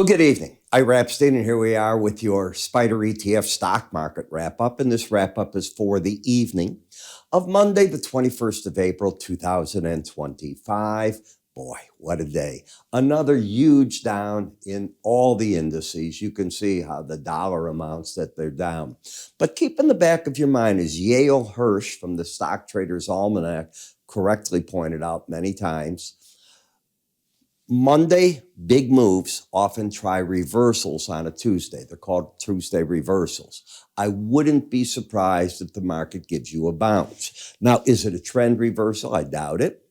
Well, good evening. I'm Epstein, and here we are with your SPDR ETF stock market wrap-up. And this wrap-up is for the evening of Monday, the 21st of April, 2025. Boy, what a day. Another huge down in all the indices. You can see how the dollar amounts that they're down. But keep in the back of your mind, as Yale Hirsch from the Stock Traders Almanac correctly pointed out many times, Monday, big moves often try reversals on a Tuesday. They're called Tuesday reversals. I wouldn't be surprised if the market gives you a bounce. Now, is it a trend reversal? I doubt it.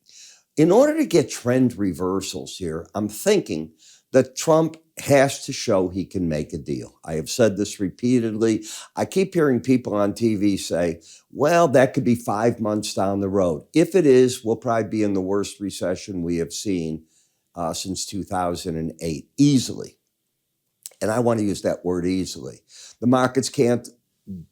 In order to get trend reversals here, I'm thinking that Trump has to show he can make a deal. I have said this repeatedly. I keep hearing people on TV say, well, that could be 5 months down the road. If it is, we'll probably be in the worst recession we have seen since 2008, easily. And I want to use that word easily. The markets can't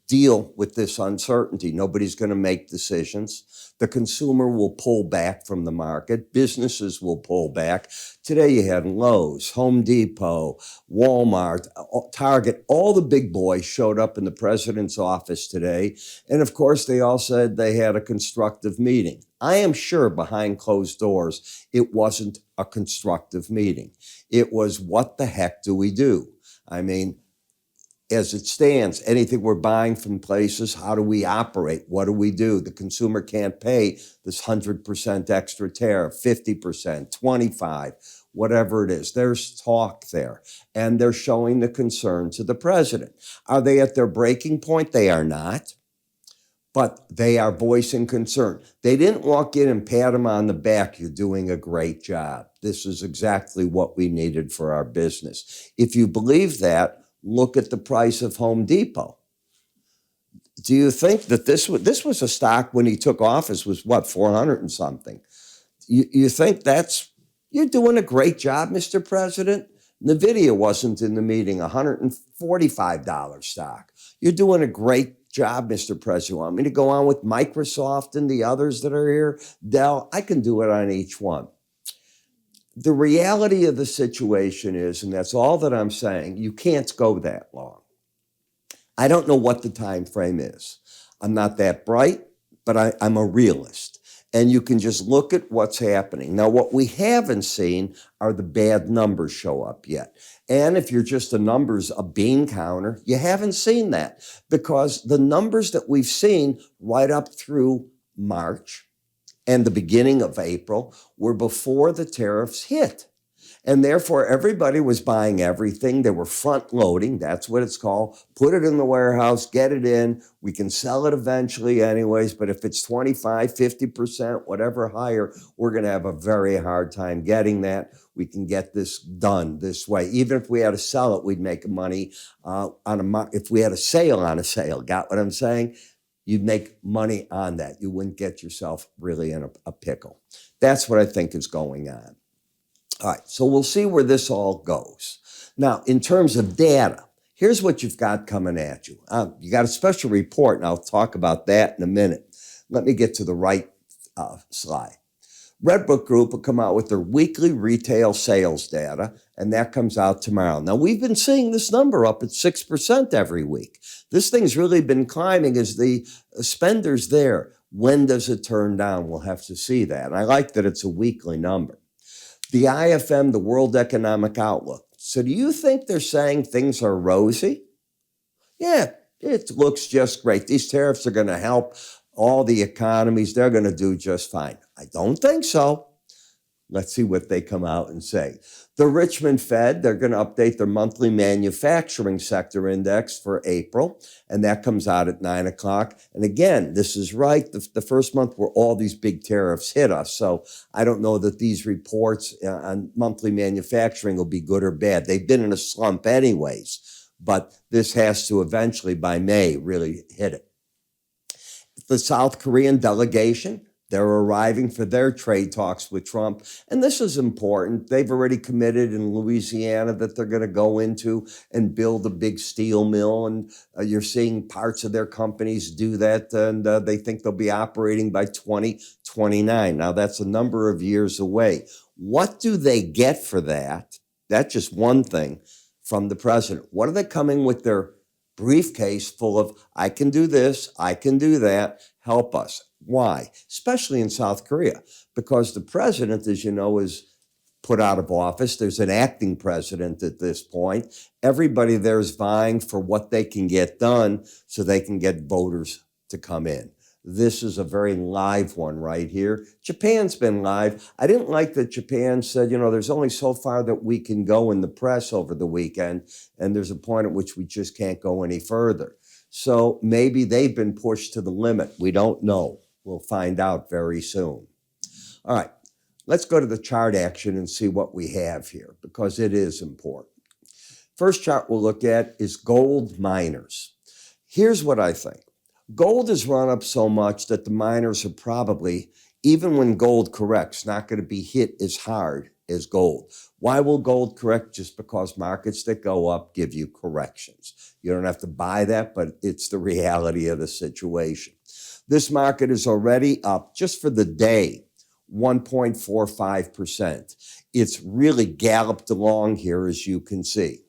deal with this uncertainty. Nobody's going to make decisions. The consumer will pull back from the market. Businesses will pull back. Today you had Lowe's, Home Depot, Walmart, Target, all the big boys showed up in the president's office today. And of course, they all said they had a constructive meeting. I am sure behind closed doors, it wasn't a constructive meeting. It was, what the heck do we do? I mean, as it stands, anything we're buying from places, how do we operate? What do we do? The consumer can't pay this 100% extra tariff, 50%, 25%, whatever it is. There's talk there. And they're showing the concern to the president. Are they at their breaking point? They are not. But they are voicing concern. They didn't walk in and pat him on the back. You're doing a great job. This is exactly what we needed for our business. If you believe that, look at the price of Home Depot. Do you think that this was a stock when he took office was what, 400 and something? You think you're doing a great job, Mr. President? NVDA wasn't in the meeting, $145 stock. You're doing a great job, Mr. President. Want me to go on with Microsoft and the others that are here? Dell, I can do it on each one. The reality of the situation is, and that's all that I'm saying, you can't go that long. I don't know what the time frame is. I'm not that bright, but I'm a realist. And you can just look at what's happening. Now, what we haven't seen are the bad numbers show up yet. And if you're just a bean counter, you haven't seen that, because the numbers that we've seen right up through March and the beginning of April were before the tariffs hit. And therefore, everybody was buying everything. They were front loading. That's what it's called. Put it in the warehouse, get it in. We can sell it eventually anyways. But if it's 25, 50%, whatever higher, we're going to have a very hard time getting that. We can get this done this way. Even if we had to sell it, we'd make money if we had a sale on a sale. Got what I'm saying? You'd make money on that. You wouldn't get yourself really in a pickle. That's what I think is going on. All right, so we'll see where this all goes. Now, in terms of data, here's what you've got coming at you. You got a special report, and I'll talk about that in a minute. Let me get to the right slide. Redbook Group will come out with their weekly retail sales data, and that comes out tomorrow. Now, we've been seeing this number up at 6% every week. This thing's really been climbing as the spenders there. When does it turn down? We'll have to see that. And I like that it's a weekly number. The IFM, the World Economic Outlook. So do you think they're saying things are rosy? Yeah, it looks just great. These tariffs are going to help all the economies. They're going to do just fine. I don't think so. Let's see what they come out and say. The Richmond Fed, they're going to update their monthly manufacturing sector index for April, and that comes out at 9 o'clock. And again, this is right, the first month where all these big tariffs hit us. So I don't know that these reports on monthly manufacturing will be good or bad. They've been in a slump anyways, but this has to eventually, by May, really hit it. The South Korean delegation, they're arriving for their trade talks with Trump. And this is important. They've already committed in Louisiana that they're going to go into and build a big steel mill. And you're seeing parts of their companies do that. And they think they'll be operating by 2029. Now, that's a number of years away. What do they get for that? That's just one thing from the president. What are they coming with their briefcase full of, I can do this, I can do that, help us? Why? Especially in South Korea, because the president, as you know, is put out of office. There's an acting president at this point. Everybody there is vying for what they can get done so they can get voters to come in. This is a very live one right here. Japan's been live. I didn't like that Japan said, there's only so far that we can go in the press over the weekend, and there's a point at which we just can't go any further. So maybe they've been pushed to the limit. We don't know. We'll find out very soon. All right. Let's go to the chart action and see what we have here, because it is important. First chart we'll look at is gold miners. Here's what I think. Gold has run up so much that the miners are probably, even when gold corrects, not going to be hit as hard as gold. Why will gold correct? Just because markets that go up give you corrections. You don't have to buy that, but it's the reality of the situation. This market is already up just for the day 1.45%. It's really galloped along here, as you can see.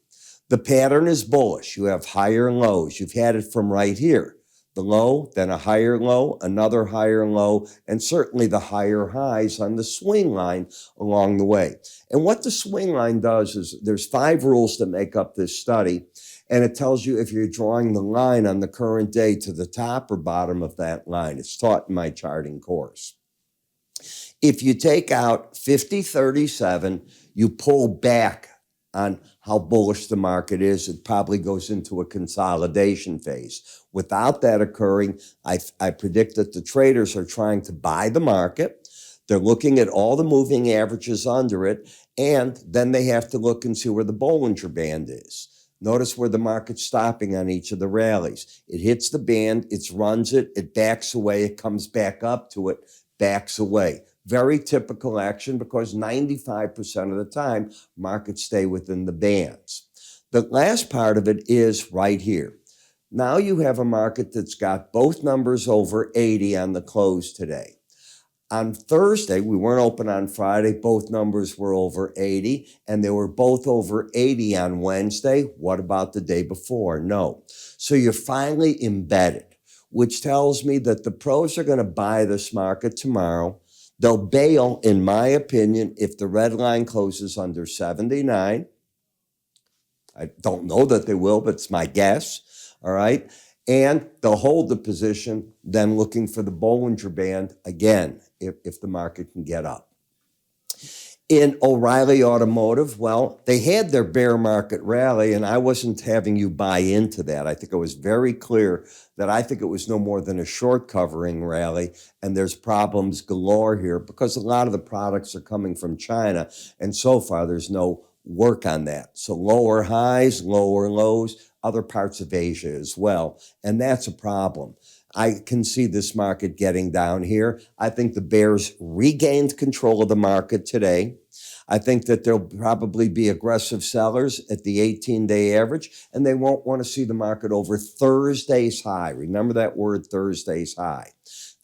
The pattern is bullish. You have higher lows. You've had it from right here. The low, then a higher low, another higher low, and certainly the higher highs on the swing line along the way. And what the swing line does is there's 5 rules that make up this study, and it tells you if you're drawing the line on the current day to the top or bottom of that line. It's taught in my charting course. If you take out 50.37, you pull back on how bullish the market is. It probably goes into a consolidation phase. Without that occurring, I predict that the traders are trying to buy the market. They're looking at all the moving averages under it, and then they have to look and see where the Bollinger Band is. Notice where the market's stopping on each of the rallies. It hits the band, it runs it, it backs away, it comes back up to it, backs away. Very typical action because 95% of the time, markets stay within the bands. The last part of it is right here. Now you have a market that's got both numbers over 80 on the close today. On Thursday, we weren't open on Friday, both numbers were over 80, and they were both over 80 on Wednesday. What about the day before? No. So you're finally embedded, which tells me that the pros are going to buy this market tomorrow. They'll bail, in my opinion, if the red line closes under 79. I don't know that they will, but it's my guess, all right? And they'll hold the position, then looking for the Bollinger Band again, if the market can get up. In O'Reilly Automotive, well, they had their bear market rally, and I wasn't having you buy into that. I think it was very clear that I think it was no more than a short covering rally, and there's problems galore here because a lot of the products are coming from China, and so far there's no work on that. So lower highs, lower lows, other parts of Asia as well, and that's a problem. I can see this market getting down here. I think the bears regained control of the market today. I think that there'll probably be aggressive sellers at the 18-day average, and they won't want to see the market over Thursday's high. Remember that word, Thursday's high.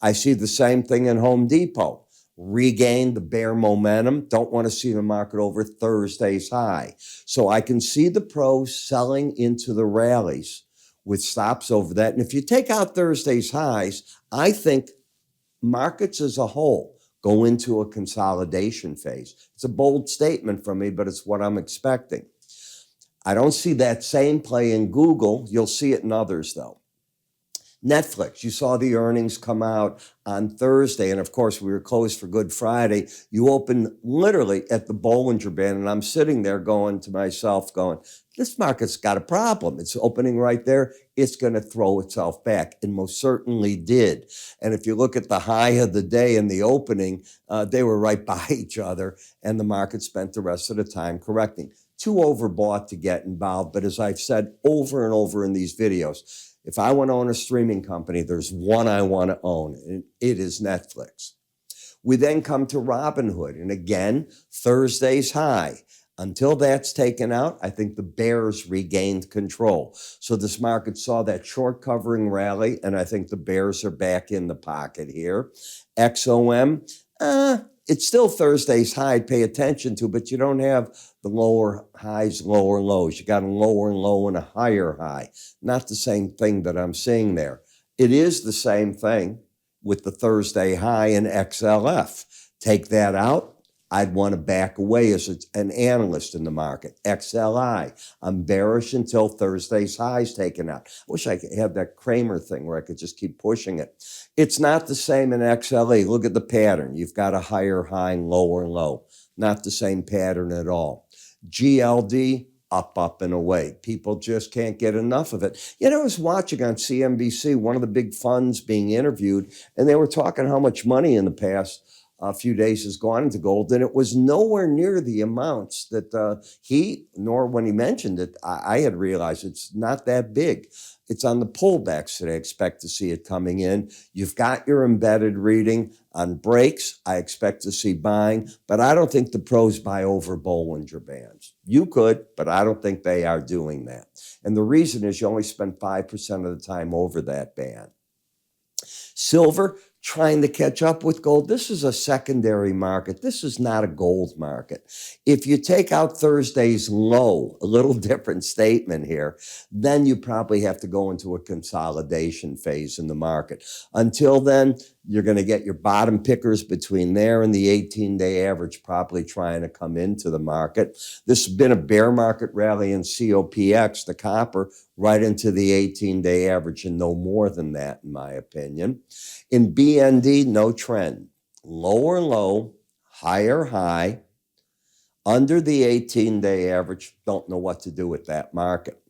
I see the same thing in Home Depot. Regain the bear momentum. Don't want to see the market over Thursday's high. So I can see the pros selling into the rallies with stops over that. And if you take out Thursday's highs, I think markets as a whole go into a consolidation phase. It's a bold statement from me, but it's what I'm expecting. I don't see that same play in Google. You'll see it in others, though. Netflix, you saw the earnings come out on Thursday, and of course, we were closed for Good Friday. You opened literally at the Bollinger Band, and I'm sitting there going to myself, this market's got a problem. It's opening right there. It's going to throw itself back, and most certainly did. And if you look at the high of the day and the opening, they were right by each other, and the market spent the rest of the time correcting. Too overbought to get involved, but as I've said over and over in these videos, if I want to own a streaming company, there's one I want to own, and it is Netflix. We then come to Robinhood, and again, Thursday's high. Until that's taken out, I think the bears regained control. So this market saw that short covering rally, and I think the bears are back in the pocket here. XOM, it's still Thursday's high, pay attention to, but you don't have the lower highs, lower lows. You got a lower low and a higher high. Not the same thing that I'm seeing there. It is the same thing with the Thursday high in XLF. Take that out, I'd want to back away as an analyst in the market. XLI, I'm bearish until Thursday's high is taken out. I wish I could have that Kramer thing where I could just keep pushing it. It's not the same in XLE. Look at the pattern. You've got a higher high and lower low. Not the same pattern at all. GLD, up, and away. People just can't get enough of it. You know, I was watching on CNBC, one of the big funds being interviewed, and they were talking how much money in the past few days has gone into gold, and it was nowhere near the amounts that nor when he mentioned it, I had realized it's not that big. It's on the pullbacks that I expect to see it coming in. You've got your embedded reading on breaks. I expect to see buying, but I don't think the pros buy over Bollinger Bands. You could, but I don't think they are doing that. And the reason is you only spend 5% of the time over that band. Silver, trying to catch up with gold. This is a secondary market. This is not a gold market. If you take out Thursday's low, a little different statement here, then you probably have to go into a consolidation phase in the market. Until then, you're going to get your bottom pickers between there and the 18-day average probably trying to come into the market. This has been a bear market rally in COPX, the copper, right into the 18-day average and no more than that, in my opinion. In BND, no trend. Lower low, higher high, under the 18-day average. Don't know what to do with that market.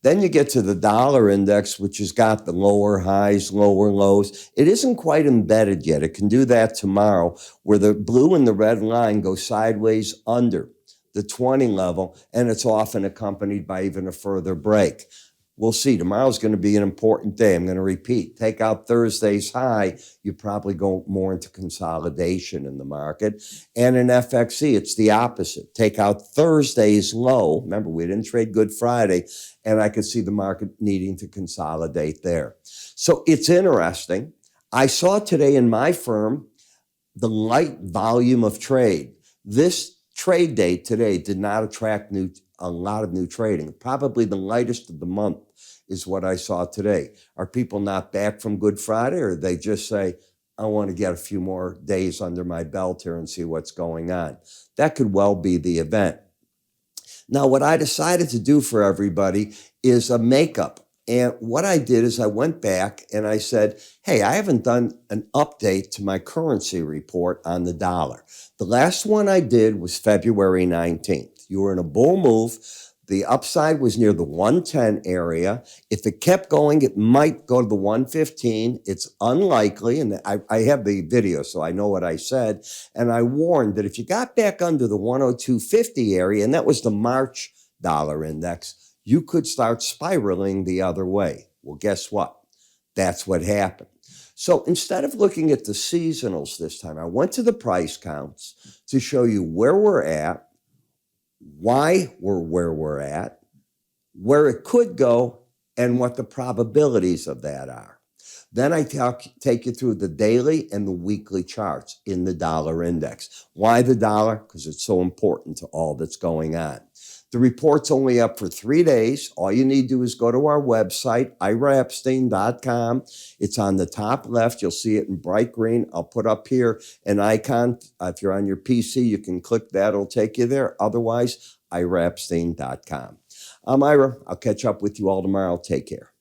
Then you get to the dollar index, which has got the lower highs, lower lows. It isn't quite embedded yet. It can do that tomorrow, where the blue and the red line go sideways under the 20 level, and it's often accompanied by even a further break. We'll see. Tomorrow's going to be an important day. I'm going to repeat. Take out Thursday's high, you probably go more into consolidation in the market. And in FXE, it's the opposite. Take out Thursday's low. Remember, we didn't trade Good Friday, and I could see the market needing to consolidate there. So it's interesting. I saw today in my firm the light volume of trade. This trade day today did not attract a lot of new trading. Probably the lightest of the month is what I saw today. Are people not back from Good Friday, or they just say, I want to get a few more days under my belt here and see what's going on? That could well be the event. Now, what I decided to do for everybody is a makeup. And what I did is I went back and I said, hey, I haven't done an update to my currency report on the dollar. The last one I did was February 19th. You were in a bull move. The upside was near the 110 area. If it kept going, it might go to the 115. It's unlikely, and I have the video, so I know what I said. And I warned that if you got back under the 102.50 area, and that was the March dollar index, you could start spiraling the other way. Well, guess what? That's what happened. So instead of looking at the seasonals this time, I went to the price counts to show you where we're at, why we're where we're at, where it could go, and what the probabilities of that are. Then I take you through the daily and the weekly charts in the dollar index. Why the dollar? Because it's so important to all that's going on. The report's only up for 3 days. All you need to do is go to our website, iraepstein.com. It's on the top left. You'll see it in bright green. I'll put up here an icon. If you're on your PC, you can click that. It'll take you there. Otherwise, iraepstein.com. I'm Ira. I'll catch up with you all tomorrow. Take care.